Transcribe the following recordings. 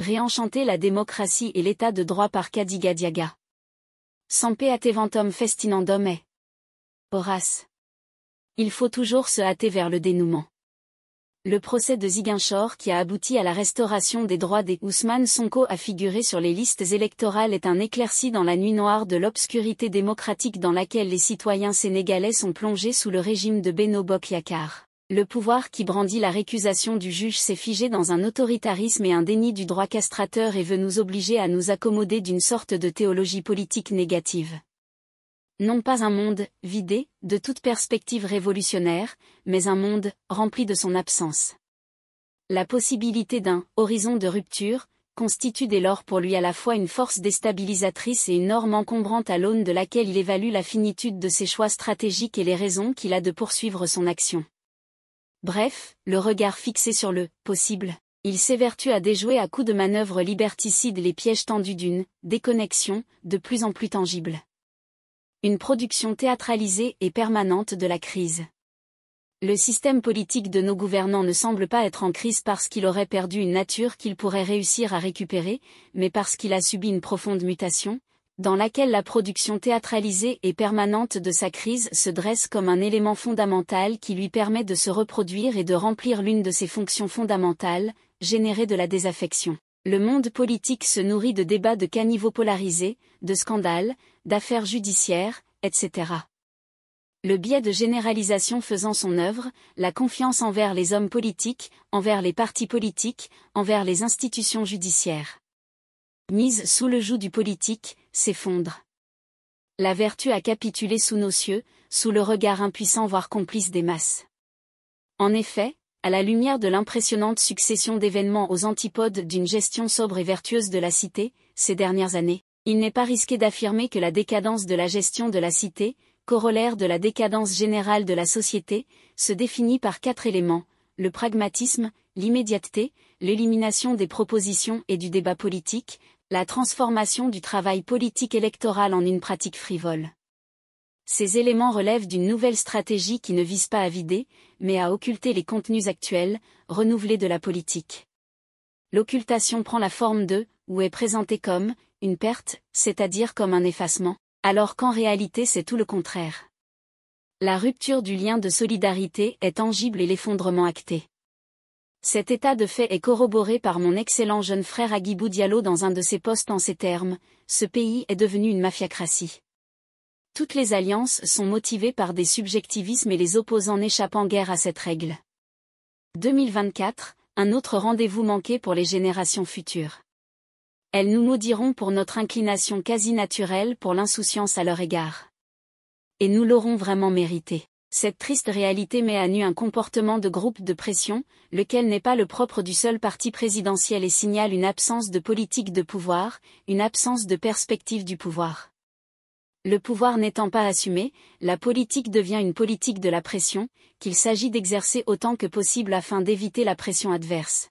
Réenchanter la démocratie et l'état de droit par Kadiga Diaga. Semper attevantum festinandum est. Horace. Il faut toujours se hâter vers le dénouement. Le procès de Ziguinchor qui a abouti à la restauration des droits des Ousmane Sonko à figurer sur les listes électorales est un éclairci dans la nuit noire de l'obscurité démocratique dans laquelle les citoyens sénégalais sont plongés sous le régime de Benno Bokk Yakaar. Le pouvoir qui brandit la récusation du juge s'est figé dans un autoritarisme et un déni du droit castrateur et veut nous obliger à nous accommoder d'une sorte de théologie politique négative. Non pas un monde vidé de toute perspective révolutionnaire, mais un monde rempli de son absence. La possibilité d'un horizon de rupture constitue dès lors pour lui à la fois une force déstabilisatrice et une norme encombrante à l'aune de laquelle il évalue la finitude de ses choix stratégiques et les raisons qu'il a de poursuivre son action. Bref, le regard fixé sur le possible, il s'évertue à déjouer à coups de manœuvres liberticides les pièges tendus d'une déconnexion de plus en plus tangible. Une production théâtralisée et permanente de la crise. Le système politique de nos gouvernants ne semble pas être en crise parce qu'il aurait perdu une nature qu'il pourrait réussir à récupérer, mais parce qu'il a subi une profonde mutation, dans laquelle la production théâtralisée et permanente de sa crise se dresse comme un élément fondamental qui lui permet de se reproduire et de remplir l'une de ses fonctions fondamentales, générer de la désaffection. Le monde politique se nourrit de débats de caniveaux polarisés, de scandales, d'affaires judiciaires, etc. Le biais de généralisation faisant son œuvre, la confiance envers les hommes politiques, envers les partis politiques, envers les institutions judiciaires, mise sous le joug du politique, s'effondre. La vertu a capitulé sous nos cieux, sous le regard impuissant voire complice des masses. En effet, à la lumière de l'impressionnante succession d'événements aux antipodes d'une gestion sobre et vertueuse de la cité, ces dernières années, il n'est pas risqué d'affirmer que la décadence de la gestion de la cité, corollaire de la décadence générale de la société, se définit par 4 éléments, le pragmatisme, l'immédiateté, l'élimination des propositions et du débat politique, la transformation du travail politique électoral en une pratique frivole. Ces éléments relèvent d'une nouvelle stratégie qui ne vise pas à vider, mais à occulter les contenus actuels, renouvelés de la politique. L'occultation prend la forme de, ou est présentée comme, une perte, c'est-à-dire comme un effacement, alors qu'en réalité c'est tout le contraire. La rupture du lien de solidarité est tangible et l'effondrement acté. Cet état de fait est corroboré par mon excellent jeune frère Agibou Diallo dans un de ses posts en ces termes, ce pays est devenu une mafiacratie. Toutes les alliances sont motivées par des subjectivismes et les opposants n'échappent guère à cette règle. 2024, un autre rendez-vous manqué pour les générations futures. Elles nous maudiront pour notre inclination quasi naturelle pour l'insouciance à leur égard. Et nous l'aurons vraiment mérité. Cette triste réalité met à nu un comportement de groupe de pression, lequel n'est pas le propre du seul parti présidentiel et signale une absence de politique de pouvoir, une absence de perspective du pouvoir. Le pouvoir n'étant pas assumé, la politique devient une politique de la pression, qu'il s'agit d'exercer autant que possible afin d'éviter la pression adverse.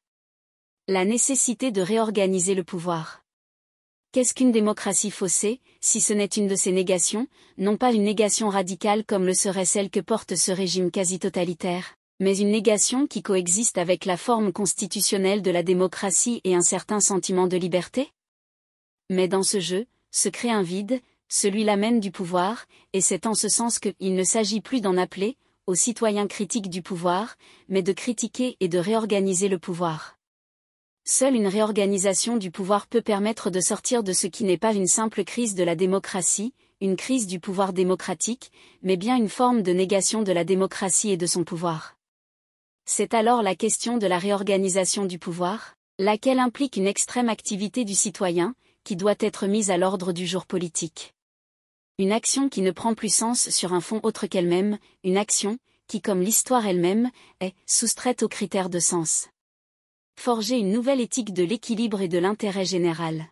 La nécessité de réorganiser le pouvoir. Qu'est-ce qu'une démocratie faussée, si ce n'est une de ces négations, non pas une négation radicale comme le serait celle que porte ce régime quasi-totalitaire, mais une négation qui coexiste avec la forme constitutionnelle de la démocratie et un certain sentiment de liberté? Mais dans ce jeu, se crée un vide, celui-là même du pouvoir, et c'est en ce sens qu'il ne s'agit plus d'en appeler, aux citoyens critiques du pouvoir, mais de critiquer et de réorganiser le pouvoir. Seule une réorganisation du pouvoir peut permettre de sortir de ce qui n'est pas une simple crise de la démocratie, une crise du pouvoir démocratique, mais bien une forme de négation de la démocratie et de son pouvoir. C'est alors la question de la réorganisation du pouvoir, laquelle implique une extrême activité du citoyen, qui doit être mise à l'ordre du jour politique. Une action qui ne prend plus sens sur un fond autre qu'elle-même, une action, qui comme l'histoire elle-même, est soustraite aux critères de sens. Forger une nouvelle éthique de l'équilibre et de l'intérêt général.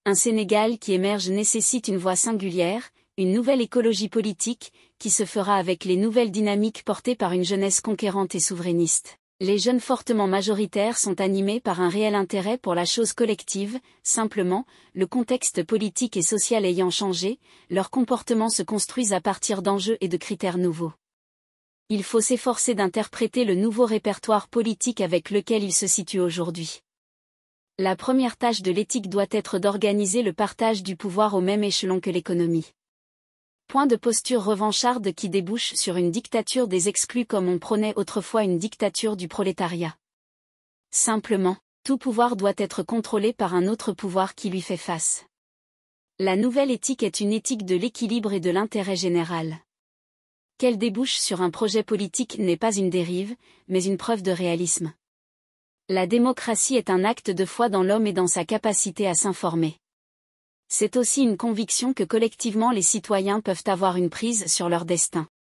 Un Sénégal qui émerge nécessite une voie singulière, une nouvelle écologie politique, qui se fera avec les nouvelles dynamiques portées par une jeunesse conquérante et souverainiste. Les jeunes fortement majoritaires sont animés par un réel intérêt pour la chose collective, simplement, le contexte politique et social ayant changé, leurs comportements se construisent à partir d'enjeux et de critères nouveaux. Il faut s'efforcer d'interpréter le nouveau répertoire politique avec lequel il se situe aujourd'hui. La première tâche de l'éthique doit être d'organiser le partage du pouvoir au même échelon que l'économie. Point de posture revancharde qui débouche sur une dictature des exclus comme on prônait autrefois une dictature du prolétariat. Simplement, tout pouvoir doit être contrôlé par un autre pouvoir qui lui fait face. La nouvelle éthique est une éthique de l'équilibre et de l'intérêt général. Qu'elle débouche sur un projet politique n'est pas une dérive, mais une preuve de réalisme. La démocratie est un acte de foi dans l'homme et dans sa capacité à s'informer. C'est aussi une conviction que collectivement les citoyens peuvent avoir une prise sur leur destin.